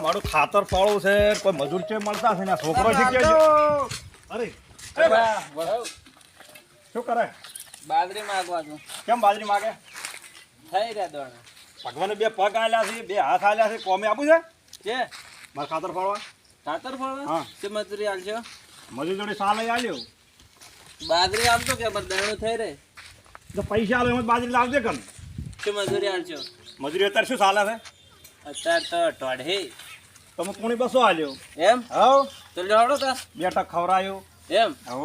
મારું ખાતર ફાળું છે કોઈ મજૂર છે મળતા છે ને છોકરો શીખ્યો છે અરે શું કરે બાજરી માંગવા છું કેમ બાજરી માગે થઈ રહ્યા દોણા ભગવાને બે પગ આલ્યા છે બે હાથ આલ્યા છે કોમે આપું છે મારે ખાતર ફાળવા ખાતર ફળવા હા કે મજૂરી આલશો મજૂર જોડે સાલ લઈ આલ્યો બાજરી આલતો કે દાણું થઈ રહે તો પૈસા આલે એમ જ બાજરી લાવજે કન કે મજૂરી આલશો મજૂરી અત્યારે શું ચાલે છે અત્યારે તો ટોઢે તમે પૂણી બસો આલ્યો એમ હવ તો લેવડો તા બે ટક ખવરાયો એમ હવ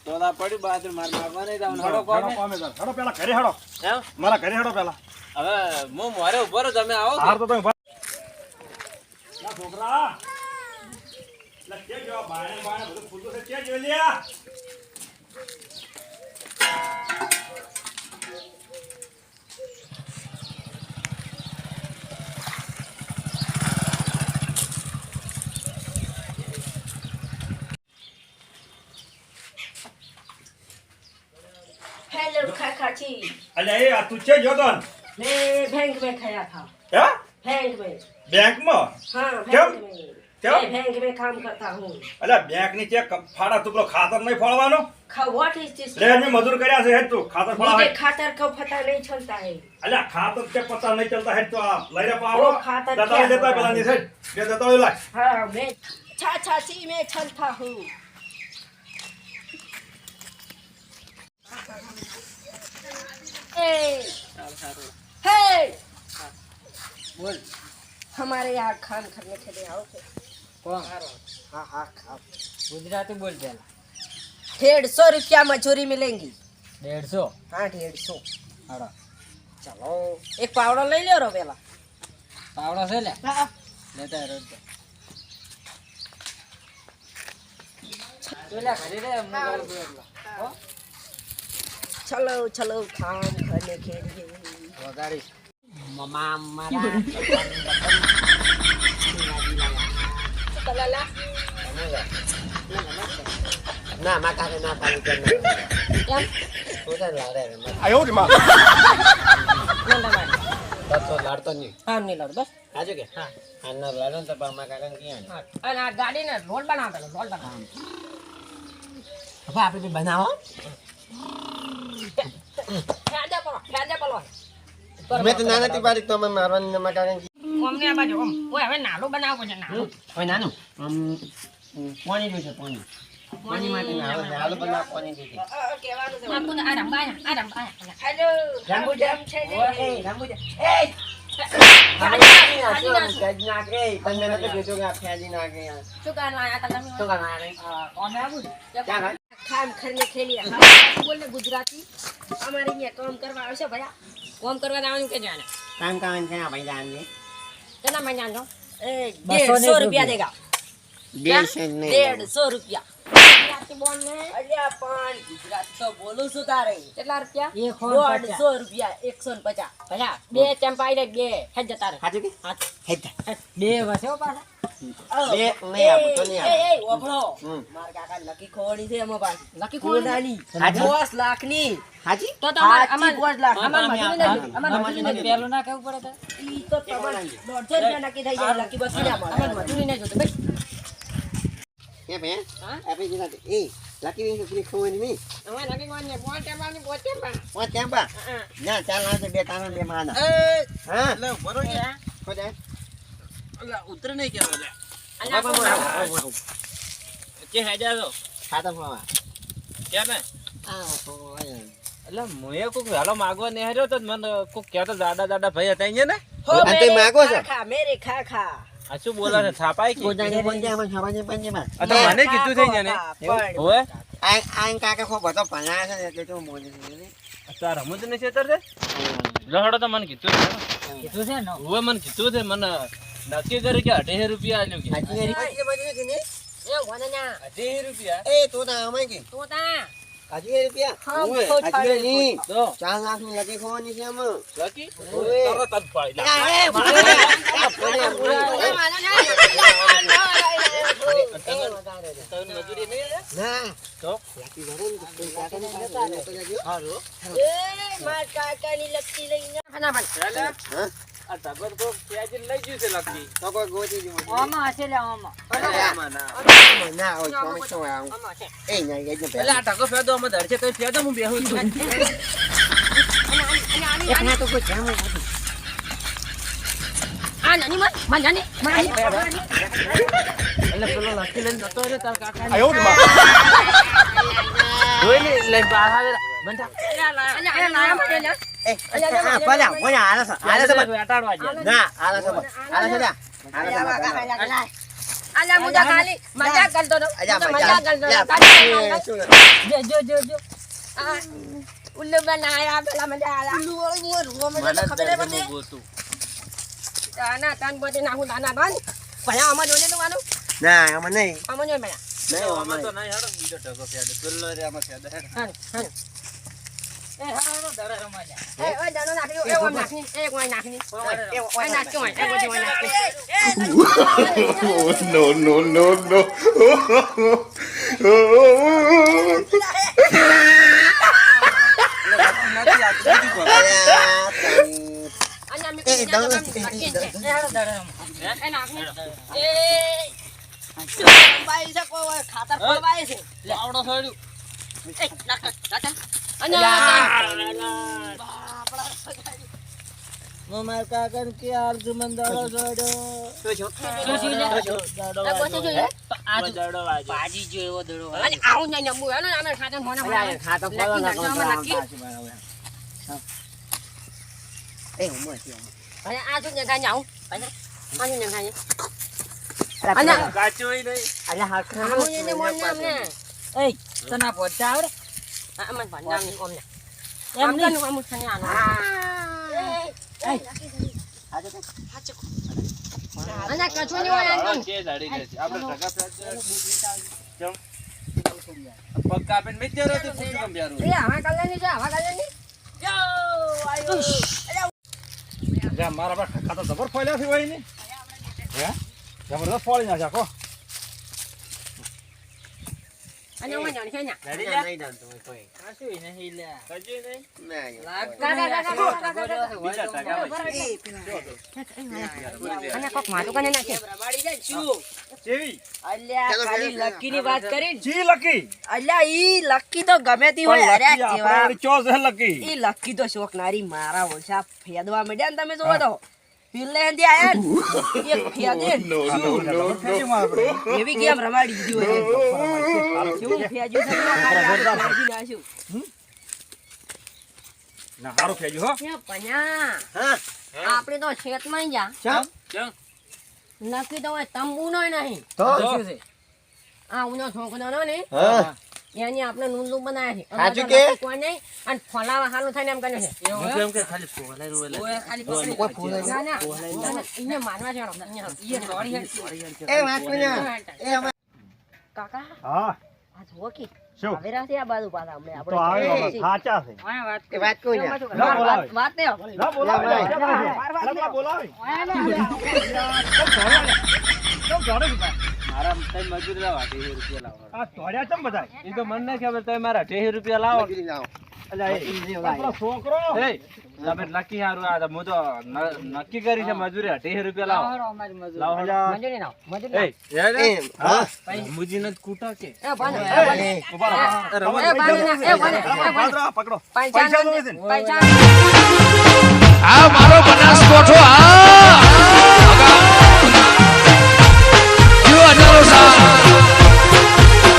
તો તા પડ્યું બાજરી માર માગવા નહીં જાવ હડો કોમે હેડો પેલા ઘરે હેડો એમ મારા ઘરે હેડો પેલા હવે હું મોરે ઉભો રહો તમે આવો હાર તો તમે છોકરા કે જો બાણે બાણે બધું ફૂલતો છે કે જોઈ લ્યા हेलो खाखा जी અલ્યા એ આ તું છે જોતન मैं बैंक में खड़ा था હે बैंक में બેંક માં हाँ क्यों? बैंक में क्यों? मैं बैंक में काम करता हूँ અલ્યા બેંક ની ચેક ફાડા તું પેલો ખાતર નહીં ફાળવાનો व्हाट इज दिस લે મેં મજૂર કર્યા છે હેડ તું ખાતર ફાળવા मुझे खातर का पता नहीं चलता है અલ્યા ખાતર કે પતા નહીં ચલતા હેડ તો આ લઈ રે પાવડો वो खातर દેતા क्या દેતા होता પેલા है? ની હેડ કે દેતા હોય લાય हाँ मैं छा सी में चलता हूँ हे બોલ हमारे यहाँ खान करने के लिए आओ કોણ हाँ हाँ खाओ ગુજરાતી બોલ પેલા 150 रुपया मजूरी मिलेंगी 150 हाँ 150 હાડો चलो एक पावड़ा ले लो रो पेला પાવડો છે લે हाँ લેતા રોજ પેલા ઘરે રે મોબાઈલ પેલા હો चलो चलो काम करने के लिए વગાડી મમા મારા Kalala. ના માં કાકે ના પાડી કે Yan. ઉધર લાડે રે આયો રે માં તો લાડતો નહીં हाँ नहीं लड़ बस આજુ કે હા આના લાડો તો પા કાકા ક્યાં और आ गाड़ी ने रोड बना दे रोड बना હવે આપણે બી બનાવો खेंजा पलो મેં તો નાનાથી પાડી તો અમે મારવાની માં કાકા हमने आ बाजू हम ओए હવે નાનું બનાવો છે નાનું ઓય નાનું પાણી જોઈશે પાણી પાણી માટે નાનું બનાવ પાણી જોઈશે કેવાનું છે આપું આરામ બાયા હેલો રામુ જેમ છે ઓય રામુ એ काम करने के लिए बोलने गुजराती हमारे यहाँ काम करवा आवश्यक भैया काम करवा जाने के जाना काम काम क्या भाई जान दे कितना मैं जान दो 150 रुपया देगा 150 रुपया ગુજરાતી બોલને અલ્યા પણ ગુજરાતી તો બોલું છું તારે કેટલા રૂપિયા 150 રૂપિયા 150 ભયા બે ચંપાઈ રે બે હેજ જતા રે હાજુ કે હેજ બે વસ્યો પાછા બે નહીં આપો તો નહીં આપો એ ઓભળો માર કાકા લકી ખોડી છે એમાં પાછી લકી ખોડાની 5 લાખની હાજી તો તમાર અમાર 5 લાખ અમાર મજૂરી પેલું ના કેવું પડે ઈ તો તમાર 150 રૂપિયા નકી થઈ જાય લકી બસી ના મળે અમાર મજૂરી નહીં જોતો ભાઈ એ બે આપી દીધા એ લકી વિશે ફ્રી ખોવાની નહીં અમાર લકી કોને પોતે ટેમ્પા ના ચાલ આ બે તારા બે માના હા લે બરોબર ખોદા અલા ઉતર નહીં કેવો લે અલા કે હેજા તો ખાતા ફવા કે ને એટલે મોએ કોક વેલો માગવા ને હર્યો તો મને કોક કહેતો દાદા ભાઈ હતા અહીંયા ને હો અંતે માગો છો ખા મેરે ખા આ શું બોલા છે છાપાય કે ગોજાને પંજામાં છાવાને પંજામાં આ તો મને કીધું થઈ ને હોવે આ કાકા ખો બધો ભણા છે એટલે તો મોજે છે તાર રમુજ ને છેતર છે લહડો તો મને કીધું છે ને હોવે મને કીધું છે મને નક્કી કરી કે 18 રૂપિયા આલ્યો કે હાજી બધી કે ને એ વનના 18 રૂપિયા એ તો ના અમે કે તો તા હાજી રૂપિયા હા, ઓય બહુ હાજી ની તો 4 લાખ ની લકી ખોવાની છે આમાં લકી ઓવે. તરત જ પાડી લા એ મજૂરી નહીં આવે? ના તો? લાકી ભરે ને તો કાકાને જતા રહે. તો જજો. હારું. માર કાકાની લક્કી લઈને ના પણ ચાલે. હા આ ઢગર તો પ્યાજીને લઈ ગયું છે લકી. તો કોઈ ગોતી જ નથી. આમાં હશે લે આમાં આમાં ના. ના હોય તો અમે શું આવું આમાં છે એ ના એ જ એટલે આ ઢગો ફેદો અમે ધરશે તો ફેદો હું બેહું છું. અને ના તો કોઈ જામ નથી. આ નાની માં નાની એટલે પેલો લકી લઈને જતો રહ્યો તાર કાકા. આયો ને બા. જોઈ ને લઈને બહાર આવે. બંધા. એ હા ભલા ભલા આલે છે વેટાડવા જાય. ના આલે છે આલે છે જા આલે છે આલા મુજા ખાલી મજાક કરતો તો આજા મજાક કરતો શું જો આ ઉલ્લુ બનાયા પેલા મજા આલા ઉલ્લુ વાળો મને મને ખબર દર્દ પડે હું ગોતું. ના તાન બોતે નાખું દાના બાન ભયા આમાં જોને તું વાનું ના આમાં નહીં આમાં જોઈ ભયા નહીં આમાં આમાં તો નહીં હેડો બીજો ઢગો ફેદે. પેલો રે આમાં ફેદે હેડો. હા હા એ હારો દડે રમાય જાય. એ ઓય દાનો નાખી એ ઓય નાખી એ ઓય નાખી એ ઓય નાખી ઓય એ ઓય નાખી no, no, no, no. નથી આ તો બીજું કોઈ. અને અમે એ દાનો નાખી એ હારો દડે રમાય એ નાખી એ બાઈ છે કોઈ ખાતર પડવાય છે લે આવડો છોડ્યું. એ નાખ અને માર કાકા કે આરજુમન દડો છોડ્યો. શું છે આ દડો વાગે. બાજી જો એવો દડો અને આવું નહીં નમું હેનો અમે ખાતર મોના અલ્યા ખાતો ફળો ના નાખી એ હું મત અને આ શું ને ગાઈ આવું અને આ શું ને ગાઈ અને કાચું ય નહીં. અલ્યા હાથ આવું ને મોન નામને એય તને પોતા આવડે અમન ભંડામ ની ઓમને એમ એમ નહીં કનું અમુક થને આનો અને કચું ની હોય હારો આનું કે દાડી ગઈ છે. આપણે ઢગા ફેદે. ચમ. પગ કાપીને મેં ત્યારે તો ખુશ કેમ બેરું. એ હવા કલરની છે હવા કલરની જો આયો જા મારા બા ખાતા જબર ફોલ્યા છે ભાઈ ને હે જબરદસ્ત ફોડી નાખ્યા કો અને ઓય નાન છે ના દાડી જા. નહીં જાણતો હોય કોઈ કાશું નહીં લે કજું નહીં. નહીં બીજા ઢગા હોય. અને કોક માથું કને નાખે રમાડી જાય શું કેવી અલ્યા ચાલો ખાલી ફેર, લકી ની વાત કરી જી લકી અલ્યા ઈ લકી તો ગમે તી પણ હોય અરે લકી આપણે જેવા વળી ચો છે લકી ઈ લકી તો શોખ નારી મારા ઓછા ફેદવા માંડ્યા ને તમે જોવો તો પીલે હંધી આયા ને એક ફેદે No, no, no, ફેંકી માં આપણે એવી ગેમ રમાડી દીધી હોય કેવું ફેજ્યું છે ફેજી નાખ્યું ના હારું ફેંક્યું હો એ પન્યા હા આપણે તો ખેતમાં જા ચમ ચમ. નક્કી તો હોય તંબુ નો નહીં તો શું છે આ ઉનો છોકરો નો ને હા એની આપણે નુંદુ બનાવ્યા છે સાચું કે? કોઈ નહીં અને ફલાવા હાલું થઈને એમ કરે છે હું તો એમ કે ખાલી ફોલાઈ રોલે. ઓય ખાલી પકડી કોઈ ફૂલ ના ના એને મારવા જવાનો ઈ દોડી હેડ એ વાત કોને એ અમે કાકા હા આ જુઓ કે શું હવે રાતે આ બાજુ પાછા હમણાં તો આવે આપણે બાબા, સાચા છે ઓય વાત એ વાત કોને ના બોલાવે વાત નહીં ના બોલાવે ના, ના બોલાવે કેમ જોડે છે ભાઈ? મારા તઈ મજૂરી લાવો 28 રૂપિયા લાવો. આ જોડ્યા ચમ બધા એ તો મને નહીં ખબર તમે મારા 28 રૂપિયા લાવો. મજૂરી લાવો અલ્યા એ આપણો છોકરો એ તમે નક્કી હારું આ હું તો નક્કી કરી છે મજૂરી 28 રૂપિયા લાવો. અમારી મજૂર લાવો. અલ્યા મજૂરી ના મજૂરી એ યાર એ હા મુજીને જ કૂટા કે એ ભાને ઉભા રહો. એ ભાને એ ભાને પકડો પૈસા પૈસા જોવે છે ને? પૈસા